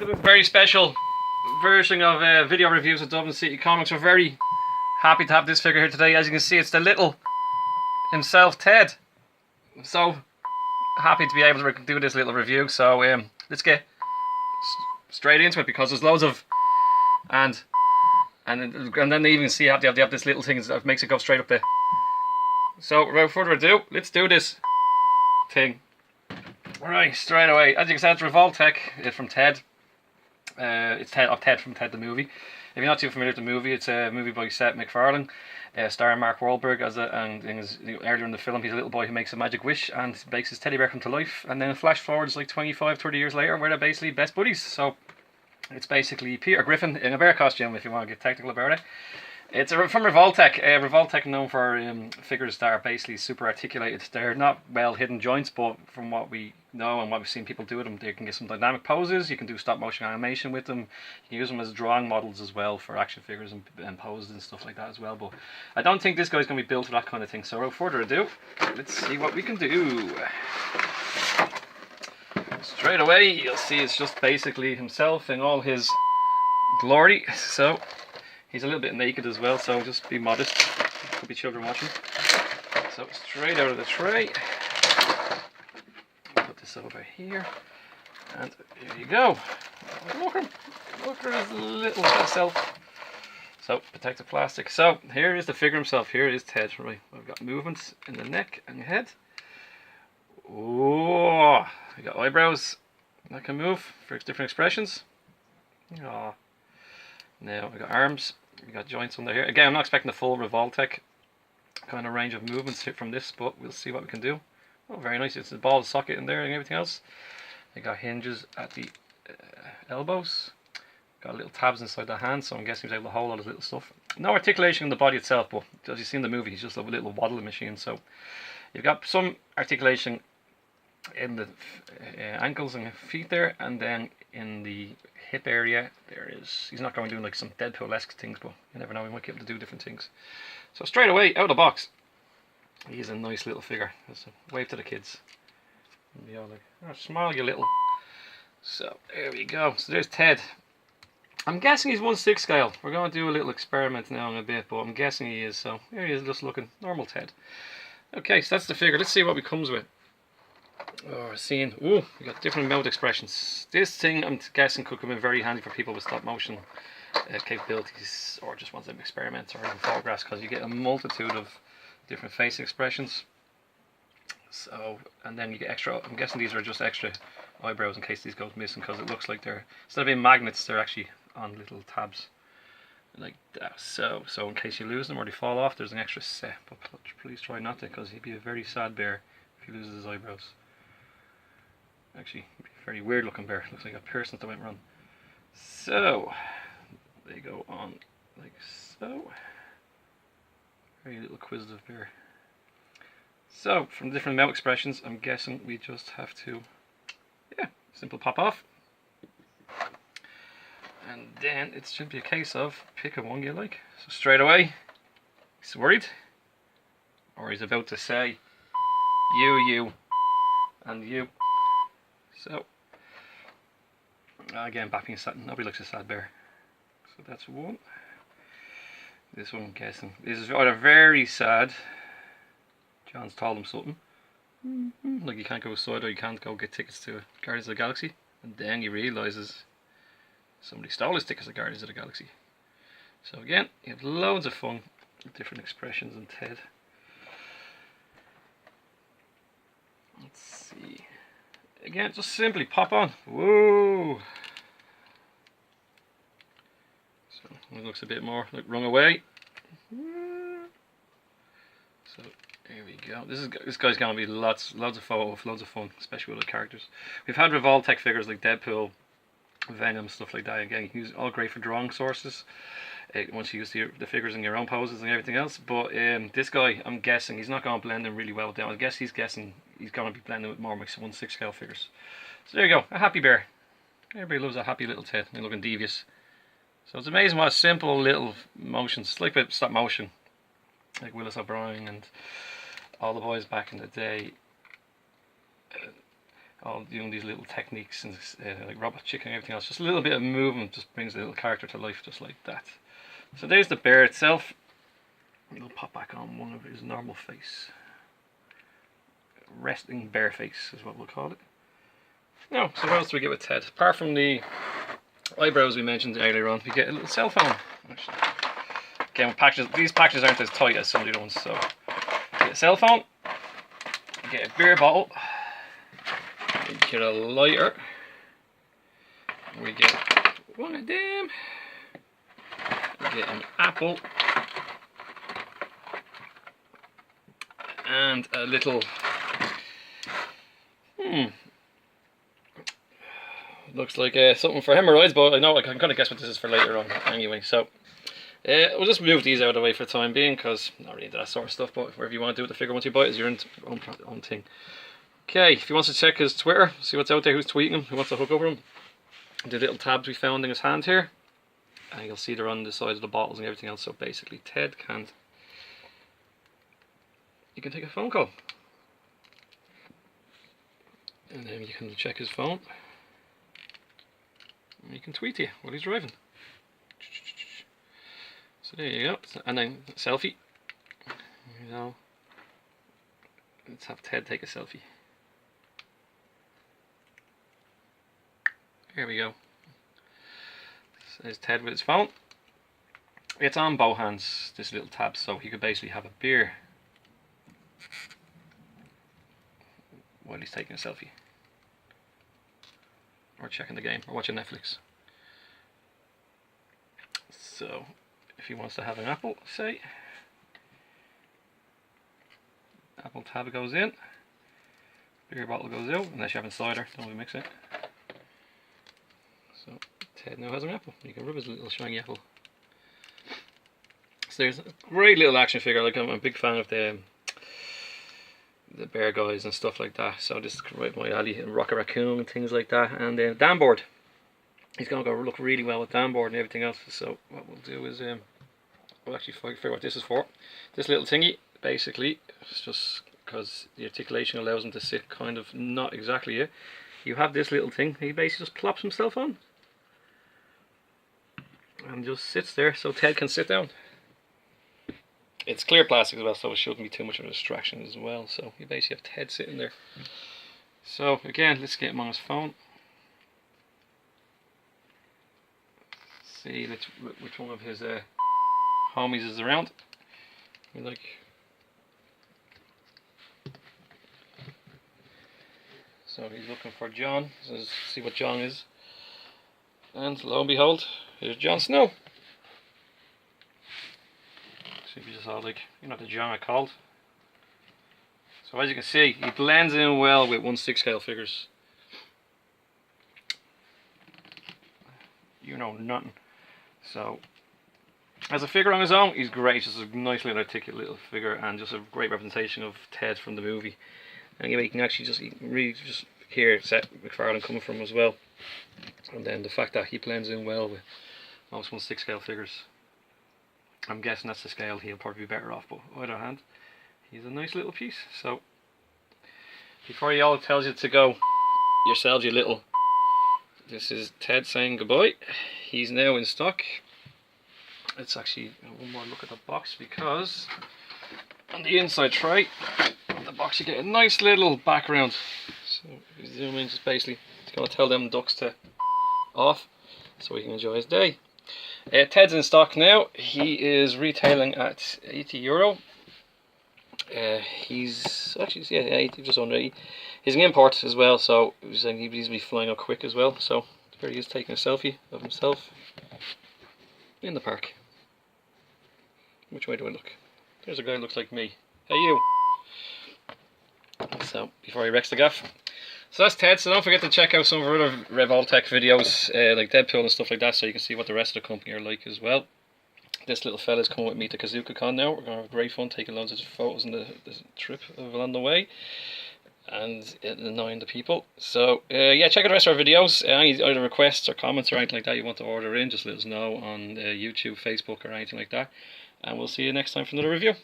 A very special version of video reviews of Dublin City Comics. We're very happy to have this figure here today. As you can see, it's the little himself, Ted. I'm so happy to be able to do this little review. So let's get straight into it, because there's loads of and then they even see they have this little thing that makes it go straight up there. So without further ado, let's do this thing. Right, straight away. As you can see, it's Revoltech from Ted. It's Ted from Ted the movie. If you're not too familiar with the movie, it's a movie by Seth MacFarlane, starring Mark Wahlberg earlier in the film, he's a little boy who makes a magic wish and makes his teddy bear come to life, and then flash forwards like 25-30 years later where they're basically best buddies. So it's basically Peter Griffin in a bear costume, if you want to get technical about it. It's from Revoltech. Revoltech known for figures that are basically super articulated. They're not well hidden joints, but from what we know and what we've seen people do with them, they can get some dynamic poses. You can do stop motion animation with them. You can use them as drawing models as well for action figures and poses and stuff like that as well. But I don't think this guy's going to be built for that kind of thing. So without further ado, let's see what we can do. Straight away, you'll see it's just basically himself in all his glory. So he's a little bit naked as well, so just be modest. Could be children watching. So straight out of the tray. Put this over here. And here you go. Look at his little self. So, protective plastic. So, here is the figure himself. Here is Ted. Right, we've got movements in the neck and the head. Oh, we got eyebrows that can move for different expressions. Oh. Now, we got arms. We got joints under here. Again, I'm not expecting the full Revoltech kind of range of movements from this, but we'll see what we can do. Oh, very nice. It's a ball socket in there and everything else. They got hinges at the elbows. Got little tabs inside the hand, so I'm guessing he's able to hold all his little stuff. No articulation in the body itself, but as you see in the movie, he's just a little waddling machine. So you've got some articulation in the ankles and feet there, and then in the hip area there is, he's not going to do like some Deadpool-esque things, but you never know, he might be able to do different things. So straight away out of the box, he's a nice little figure. Let's wave to the kids and be all like, oh, smile you little. So there we go. So there's Ted. I'm guessing he's 1/6 scale. We're going to do a little experiment now in a bit, but I'm guessing he is. So there he is, just looking normal Ted. Okay, so that's the figure. Let's see what we comes with. Oh, we're seeing, ooh, we got different mouth expressions. This thing, I'm guessing, could come in very handy for people with stop motion capabilities, or just want them experiments or even photographs, because you get a multitude of different face expressions. So, and then you get extra, I'm guessing these are just extra eyebrows in case these go missing, because it looks like they're, instead of being magnets, they're actually on little tabs like that. So in case you lose them or they fall off, there's an extra set, but please try not to, because he'd be a very sad bear if he loses his eyebrows. Actually, very weird looking bear. Looks like a person that went wrong. So they go on like so. Very little acquisitive bear. So from the different mouth expressions, I'm guessing we just have to, yeah, simple pop off. And then it's simply a case of pick a one you like. So straight away, he's worried, or he's about to say you, and you. So, again, back being sad, nobody likes a sad bear. So that's one. This one, I'm guessing, this is either very sad. John's told him something. Like you can't go outside, or you can't go get tickets to Guardians of the Galaxy. And then he realises somebody stole his tickets to Guardians of the Galaxy. So again, you have loads of fun with different expressions in Ted. Let's see. Again, just simply pop on. Whoa! So it looks a bit more like run away. So there we go. This guy's gonna be loads of fun, especially with the characters. We've had Revoltech figures like Deadpool, Venom, stuff like that. Again, he's all great for drawing sources. Once you use the figures in your own poses and everything else. But this guy, I'm guessing, he's not going to blend in really well with them. I guess he's guessing he's going to be blending with more 1/6 scale figures. So there you go, a happy bear. Everybody loves a happy little Ted. They're looking devious. So it's amazing what simple little motions, like with stop motion, like Willis O'Brien and all the boys back in the day. all doing these little techniques and like robot chicken and everything else. Just a little bit of movement just brings the little character to life, just like that. So there's the bear itself. It'll pop back on one of his normal face. Resting bear face is what we'll call it. Now, so what else do we get with Ted? Apart from the eyebrows we mentioned earlier on, we get a little cell phone. Actually, again, these packages aren't as tight as some of the other ones. So, get a cell phone, get a beer bottle, we get a lighter, we get one of them, we get an apple, and a little looks like something for hemorrhoids, but I know I can kind of guess what this is for later on anyway. So we'll just move these out of the way for the time being, because I'm not really into that sort of stuff, but whatever you want to do with the figure once you buy it is your own thing. Okay, if he wants to check his Twitter, see what's out there, who's tweeting him, who wants to hook over him, the little tabs we found in his hand here, and you'll see they're on the sides of the bottles and everything else. So basically Ted can't, you can take a phone call, and then you can check his phone, and you can tweet you while he's driving. So there you go, and then selfie. You know, let's have Ted take a selfie. Here we go. So there's Ted with his phone. It's on both hands, this little tab, so he could basically have a beer while he's taking a selfie, or checking the game, or watching Netflix. So if he wants to have an apple, say, apple tab goes in, beer bottle goes out, unless you're having cider, don't we mix it. So Ted now has an apple, you can rub his little shiny apple. So there's a great little action figure. Like, I'm a big fan of the bear guys and stuff like that, so this is right my alley, and Rocket Raccoon and things like that. And Danboard, he's going to go look really well with Danboard and everything else. So what we'll do is we'll actually figure what this is for. This little thingy, basically, it's just because the articulation allows him to sit kind of not exactly it. You have this little thing, he basically just plops himself on and just sits there, so Ted can sit down. It's clear plastic as well, so it shouldn't be too much of a distraction as well. So you basically have Ted sitting there. So again, let's get him on his phone. See which one of his homies is around. So he's looking for John. So let's see what John is. And lo and behold, here's Jon Snow. So if you just saw, like, you know, the John I called. So as you can see, he blends in well with 1/6 scale figures. You know nothing. So as a figure on his own, he's great. Just a nice little articulate little figure, and just a great representation of Ted from the movie. Anyway, you can actually just really just hear Seth MacFarlane coming from as well. And then the fact that he blends in well with most 1/6 scale figures. I'm guessing that's the scale he'll probably be better off, but on the other hand, he's a nice little piece. So before he all tells you to go yourselves, you little, this is Ted saying goodbye. He's now in stock. Let's actually have one more look at the box, because on the inside tray of the box you get a nice little background. So if you zoom in, just basically it's going to tell them ducks to off so he can enjoy his day. Ted's in stock now. He is retailing at €80. He's actually, yeah, 80, just under 80. He's an import as well, so he's saying he'd easily be flying up quick as well. So there he is taking a selfie of himself in the park. Which way do I look? There's a guy who looks like me. Hey you! So before he wrecks the gaff. So that's Ted. So don't forget to check out some of our other Revoltech videos, like Deadpool and stuff like that, so you can see what the rest of the company are like as well. This little fella's coming with me to KazookaCon now. We're going to have great fun taking loads of photos on the trip along the way, and annoying the people. So yeah, check out the rest of our videos. Any either requests or comments or anything like that you want to order in, just let us know on YouTube, Facebook or anything like that. And we'll see you next time for another review.